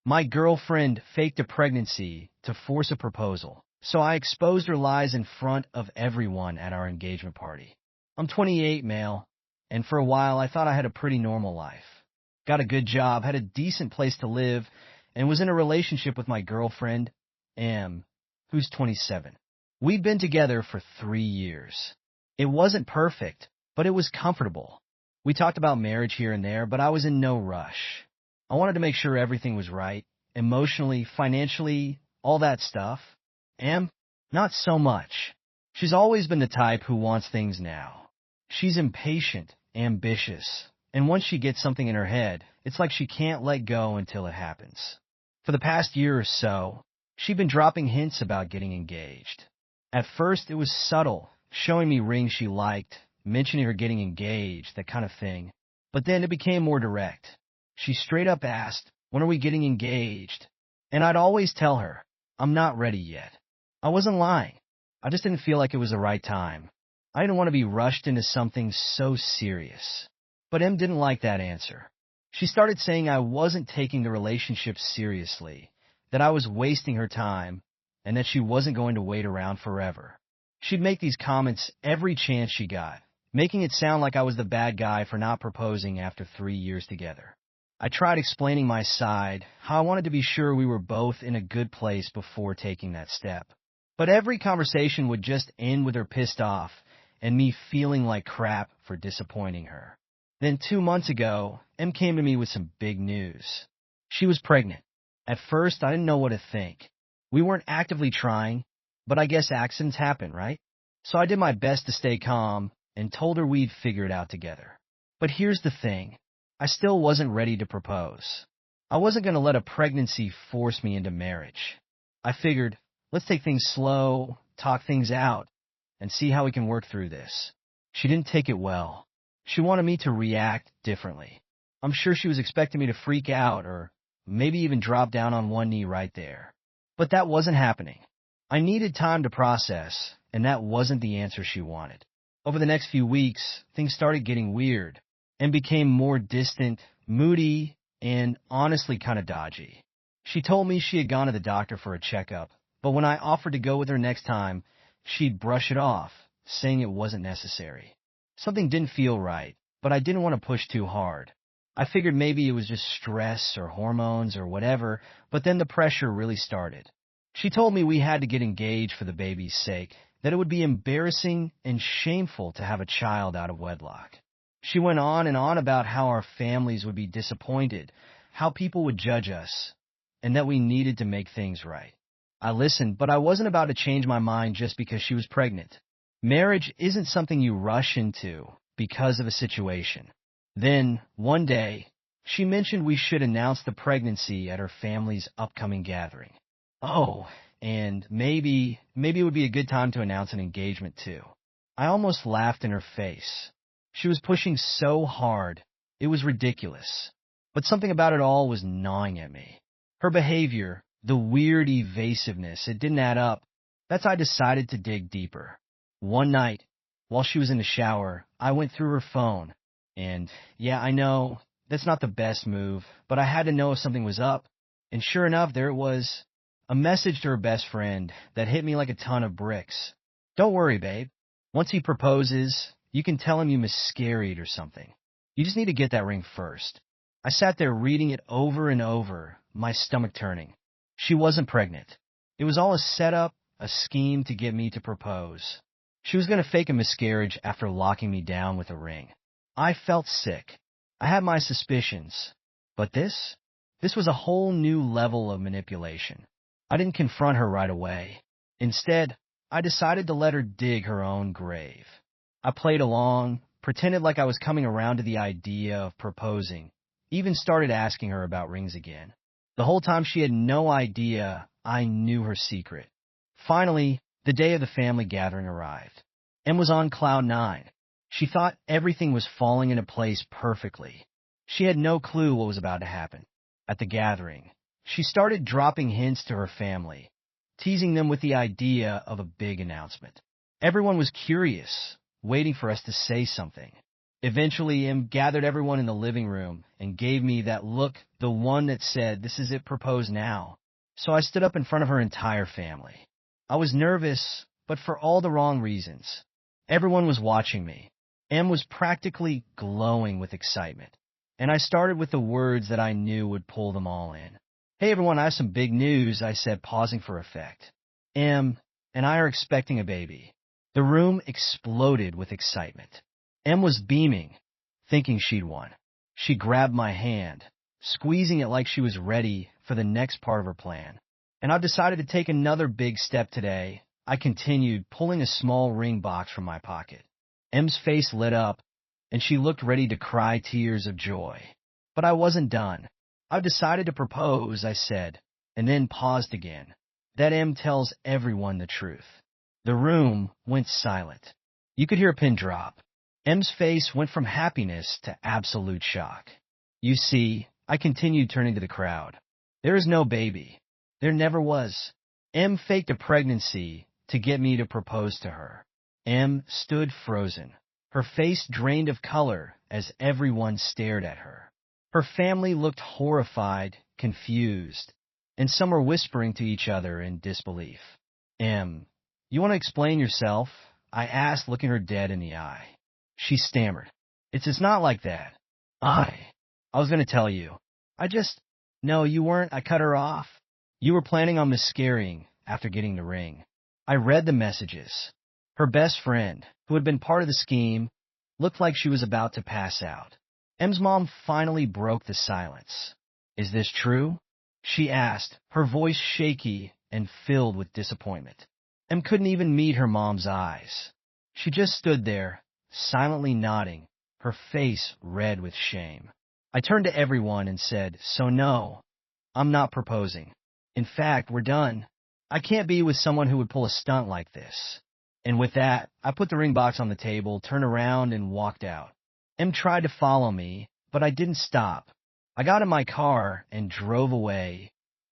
My girlfriend faked a pregnancy to force a proposal, so I exposed her lies in front of everyone at our engagement party. I'm 28, male, and for a while I thought I had a pretty normal life. Got a good job, had a decent place to live, and was in a relationship with my girlfriend, Em, who's 27. We'd been together for 3 years. It wasn't perfect, but it was comfortable. We talked about marriage here and there, but I was in no rush. I wanted to make sure everything was right, emotionally, financially, all that stuff. Em, not so much. She's always been the type who wants things now. She's impatient, ambitious, and once she gets something in her head, it's like she can't let go until it happens. For the past year or so, she'd been dropping hints about getting engaged. At first, it was subtle, showing me rings she liked, mentioning her getting engaged, that kind of thing. But then it became more direct. She straight up asked, "When are we getting engaged?" And I'd always tell her, "I'm not ready yet." I wasn't lying. I just didn't feel like it was the right time. I didn't want to be rushed into something so serious. But Em didn't like that answer. She started saying I wasn't taking the relationship seriously, that I was wasting her time, and that she wasn't going to wait around forever. She'd make these comments every chance she got, making it sound like I was the bad guy for not proposing after 3 years together. I tried explaining my side, how I wanted to be sure we were both in a good place before taking that step. But every conversation would just end with her pissed off and me feeling like crap for disappointing her. Then 2 months ago, Em came to me with some big news. She was pregnant. At first, I didn't know what to think. We weren't actively trying, but I guess accidents happen, right? So I did my best to stay calm and told her we'd figure it out together. But here's the thing. I still wasn't ready to propose. I wasn't going to let a pregnancy force me into marriage. I figured, let's take things slow, talk things out, and see how we can work through this. She didn't take it well. She wanted me to react differently. I'm sure she was expecting me to freak out or maybe even drop down on one knee right there. But that wasn't happening. I needed time to process, and that wasn't the answer she wanted. Over the next few weeks, things started getting weird and became more distant, moody, and honestly kind of dodgy. She told me she had gone to the doctor for a checkup, but when I offered to go with her next time, she'd brush it off, saying it wasn't necessary. Something didn't feel right, but I didn't want to push too hard. I figured maybe it was just stress or hormones or whatever, but then the pressure really started. She told me we had to get engaged for the baby's sake, that it would be embarrassing and shameful to have a child out of wedlock. She went on and on about how our families would be disappointed, how people would judge us, and that we needed to make things right. I listened, but I wasn't about to change my mind just because she was pregnant. Marriage isn't something you rush into because of a situation. Then, one day, she mentioned we should announce the pregnancy at her family's upcoming gathering. Oh, and maybe it would be a good time to announce an engagement too. I almost laughed in her face. She was pushing so hard, it was ridiculous. But something about it all was gnawing at me. Her behavior, the weird evasiveness, it didn't add up. That's why I decided to dig deeper. One night, while she was in the shower, I went through her phone. And yeah, I know, that's not the best move, but I had to know if something was up. And sure enough, there it was. A message to her best friend that hit me like a ton of bricks. "Don't worry, babe. Once he proposes, you can tell him you miscarried or something. You just need to get that ring first." I sat there reading it over and over, my stomach turning. She wasn't pregnant. It was all a setup, a scheme to get me to propose. She was going to fake a miscarriage after locking me down with a ring. I felt sick. I had my suspicions. But this was a whole new level of manipulation. I didn't confront her right away. Instead, I decided to let her dig her own grave. I played along, pretended like I was coming around to the idea of proposing, even started asking her about rings again. The whole time she had no idea I knew her secret. Finally, the day of the family gathering arrived. Em was on cloud 9. She thought everything was falling into place perfectly. She had no clue what was about to happen. At the gathering, she started dropping hints to her family, teasing them with the idea of a big announcement. Everyone was curious, waiting for us to say something. Eventually, Em gathered everyone in the living room and gave me that look, the one that said, "This is it, propose now." So I stood up in front of her entire family. I was nervous, but for all the wrong reasons. Everyone was watching me. Em was practically glowing with excitement. And I started with the words that I knew would pull them all in. "Hey everyone, I have some big news," I said, pausing for effect. "Em and I are expecting a baby." The room exploded with excitement. Em was beaming, thinking she'd won. She grabbed my hand, squeezing it like she was ready for the next part of her plan. "And I've decided to take another big step today," I continued, pulling a small ring box from my pocket. Em's face lit up, and she looked ready to cry tears of joy. But I wasn't done. "I've decided to propose," I said, and then paused again. "That Em tells everyone the truth." The room went silent. You could hear a pin drop. Em's face went from happiness to absolute shock. "You see," I continued, turning to the crowd, "there is no baby. There never was. Em faked a pregnancy to get me to propose to her." Em stood frozen, her face drained of color as everyone stared at her. Her family looked horrified, confused, and some were whispering to each other in disbelief. "Em, you want to explain yourself?" I asked, looking her dead in the eye. She stammered. It's not like that. I was going to tell you. No, you weren't." I cut her off. "You were planning on miscarrying after getting the ring." I read the messages. Her best friend, who had been part of the scheme, looked like she was about to pass out. Em's mom finally broke the silence. "Is this true?" she asked, her voice shaky and filled with disappointment. Em couldn't even meet her mom's eyes. She just stood there, silently nodding, her face red with shame. I turned to everyone and said, "So no, I'm not proposing. In fact, we're done. I can't be with someone who would pull a stunt like this." And with that, I put the ring box on the table, turned around, and walked out. Em tried to follow me, but I didn't stop. I got in my car and drove away,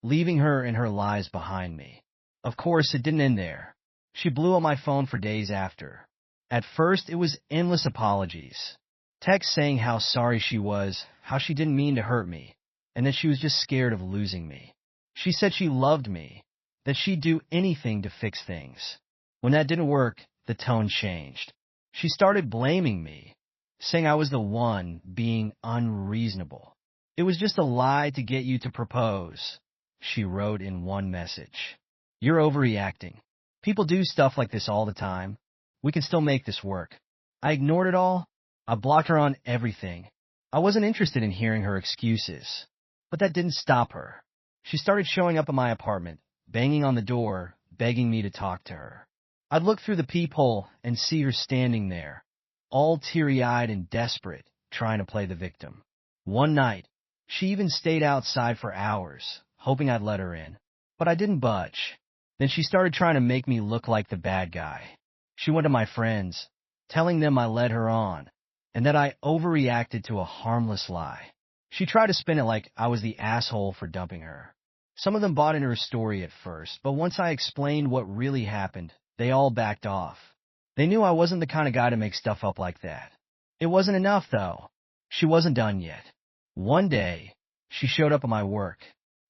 leaving her and her lies behind me. Of course, it didn't end there. She blew up my phone for days after. At first, it was endless apologies. Texts saying how sorry she was, how she didn't mean to hurt me, and that she was just scared of losing me. She said she loved me, that she'd do anything to fix things. When that didn't work, the tone changed. She started blaming me, saying I was the one being unreasonable. "It was just a lie to get you to propose," she wrote in one message. "You're overreacting. People do stuff like this all the time. We can still make this work." I ignored it all. I blocked her on everything. I wasn't interested in hearing her excuses. But that didn't stop her. She started showing up at my apartment, banging on the door, begging me to talk to her. I'd look through the peephole and see her standing there, all teary-eyed and desperate, trying to play the victim. One night, she even stayed outside for hours, hoping I'd let her in. But I didn't budge. Then she started trying to make me look like the bad guy. She went to my friends, telling them I led her on, and that I overreacted to a harmless lie. She tried to spin it like I was the asshole for dumping her. Some of them bought into her story at first, but once I explained what really happened, they all backed off. They knew I wasn't the kind of guy to make stuff up like that. It wasn't enough, though. She wasn't done yet. One day, she showed up at my work.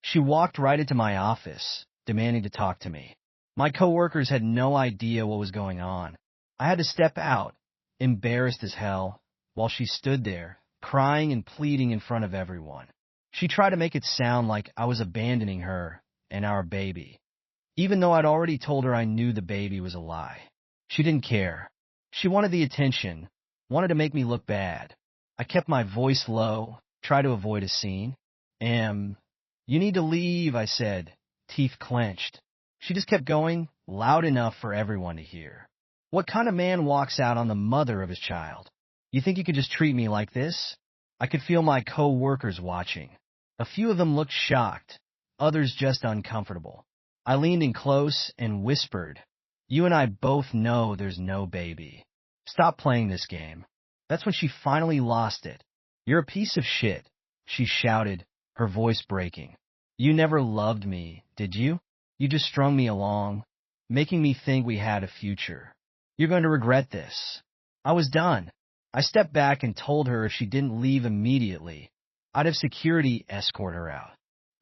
She walked right into my office, demanding to talk to me. My coworkers had no idea what was going on. I had to step out, embarrassed as hell, while she stood there, crying and pleading in front of everyone. She tried to make it sound like I was abandoning her and our baby, even though I'd already told her I knew the baby was a lie. She didn't care. She wanted the attention, wanted to make me look bad. I kept my voice low, tried to avoid a scene. You need to leave," I said, teeth clenched. She just kept going, loud enough for everyone to hear. "What kind of man walks out on the mother of his child? You think you could just treat me like this?" I could feel my co-workers watching. A few of them looked shocked, others just uncomfortable. I leaned in close and whispered, "You and I both know there's no baby. Stop playing this game." That's when she finally lost it. "You're a piece of shit," she shouted, her voice breaking. "You never loved me, did you? You just strung me along, making me think we had a future. You're going to regret this." I was done. I stepped back and told her if she didn't leave immediately, I'd have security escort her out.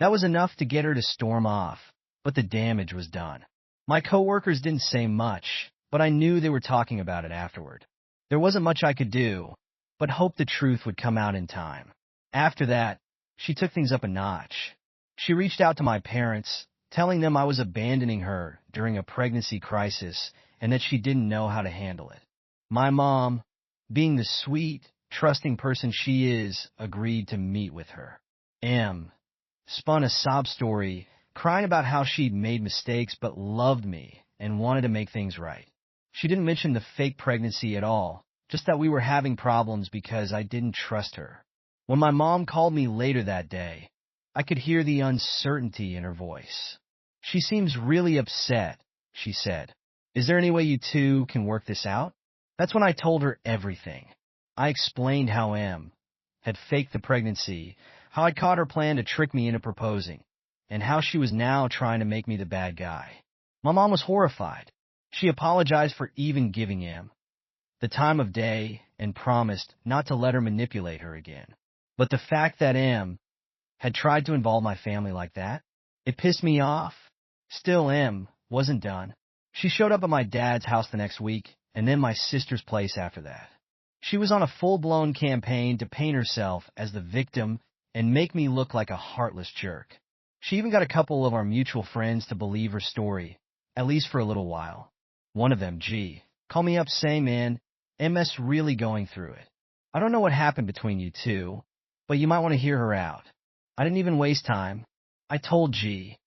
That was enough to get her to storm off, but the damage was done. My coworkers didn't say much, but I knew they were talking about it afterward. There wasn't much I could do, but hoped the truth would come out in time. After that, she took things up a notch. She reached out to my parents, telling them I was abandoning her during a pregnancy crisis and that she didn't know how to handle it. My mom, being the sweet, trusting person she is, agreed to meet with her. M spun a sob story, crying about how she'd made mistakes but loved me and wanted to make things right. She didn't mention the fake pregnancy at all, just that we were having problems because I didn't trust her. When my mom called me later that day, I could hear the uncertainty in her voice. "She seems really upset," she said. "Is there any way you two can work this out?" That's when I told her everything. I explained how M had faked the pregnancy, how I'd caught her plan to trick me into proposing, and how she was now trying to make me the bad guy. My mom was horrified. She apologized for even giving M the time of day and promised not to let her manipulate her again. But the fact that M had tried to involve my family like that, it pissed me off. Still, M wasn't done. She showed up at my dad's house the next week, and then my sister's place after that. She was on a full-blown campaign to paint herself as the victim and make me look like a heartless jerk. She even got a couple of our mutual friends to believe her story, at least for a little while. One of them, G, called me up saying, "Man, MS really going through it. I don't know what happened between you two, but you might want to hear her out." I didn't even waste time. I told G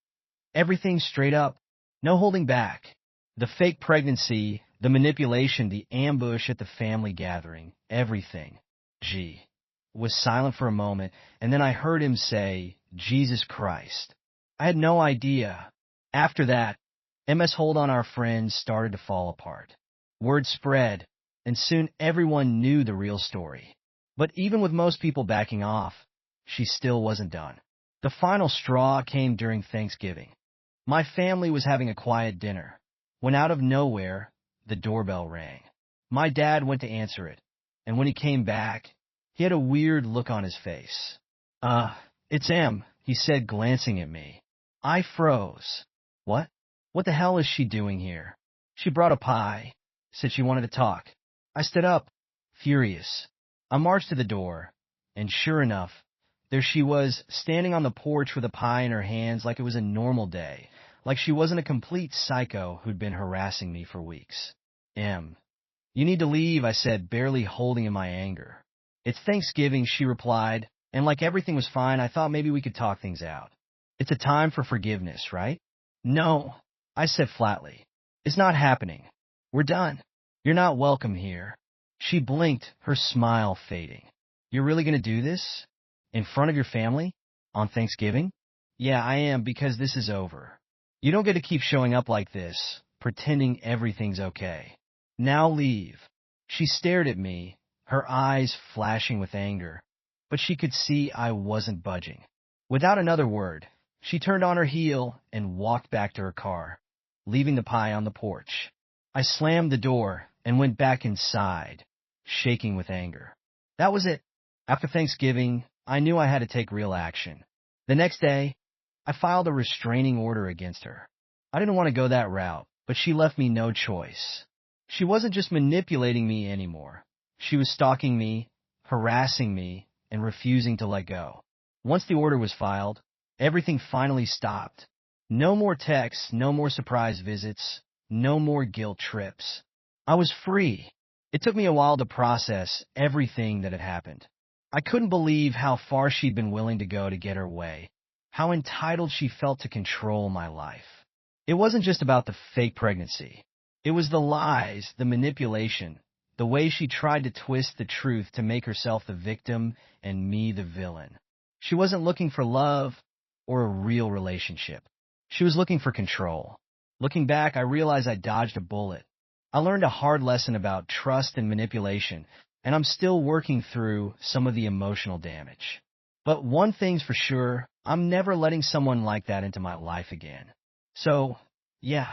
everything straight up, no holding back. The fake pregnancy, the manipulation, the ambush at the family gathering, everything. G was silent for a moment, and then I heard him say, "Jesus Christ." I had no idea. After that, MS hold on our friends started to fall apart. Word spread, and soon everyone knew the real story. But even with most people backing off, she still wasn't done. The final straw came during Thanksgiving. My family was having a quiet dinner, when out of nowhere, the doorbell rang. My dad went to answer it, and when he came back, he had a weird look on his face. It's M," he said, glancing at me. I froze. What? What the hell is she doing here? She brought a pie, said she wanted to talk. I stood up, furious. I marched to the door, and sure enough, there she was, standing on the porch with a pie in her hands like it was a normal day, like she wasn't a complete psycho who'd been harassing me for weeks. M, you need to leave, I said, barely holding in my anger. It's Thanksgiving, she replied, and like everything was fine, I thought maybe we could talk things out. It's a time for forgiveness, right? No, I said flatly. It's not happening. We're done. You're not welcome here. She blinked, her smile fading. You're really going to do this? In front of your family? On Thanksgiving? Yeah, I am, because this is over. You don't get to keep showing up like this, pretending everything's okay. Now leave. She stared at me, her eyes flashing with anger, but she could see I wasn't budging. Without another word, she turned on her heel and walked back to her car, leaving the pie on the porch. I slammed the door and went back inside, shaking with anger. That was it. After Thanksgiving, I knew I had to take real action. The next day, I filed a restraining order against her. I didn't want to go that route, but she left me no choice. She wasn't just manipulating me anymore. She was stalking me, harassing me, and refusing to let go. Once the order was filed, everything finally stopped. No more texts, no more surprise visits, no more guilt trips. I was free. It took me a while to process everything that had happened. I couldn't believe how far she'd been willing to go to get her way, how entitled she felt to control my life. It wasn't just about the fake pregnancy. It was the lies, the manipulation, the way she tried to twist the truth to make herself the victim and me the villain. She wasn't looking for love or a real relationship. She was looking for control. Looking back, I realized I dodged a bullet. I learned a hard lesson about trust and manipulation, and I'm still working through some of the emotional damage. But one thing's for sure, I'm never letting someone like that into my life again. So, yeah,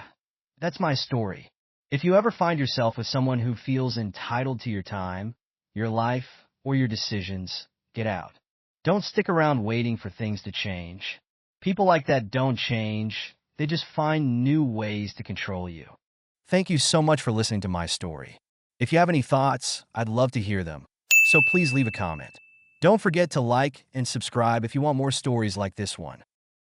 that's my story. If you ever find yourself with someone who feels entitled to your time, your life, or your decisions, get out. Don't stick around waiting for things to change. People like that don't change. They just find new ways to control you. Thank you so much for listening to my story. If you have any thoughts, I'd love to hear them. So please leave a comment. Don't forget to like and subscribe if you want more stories like this one.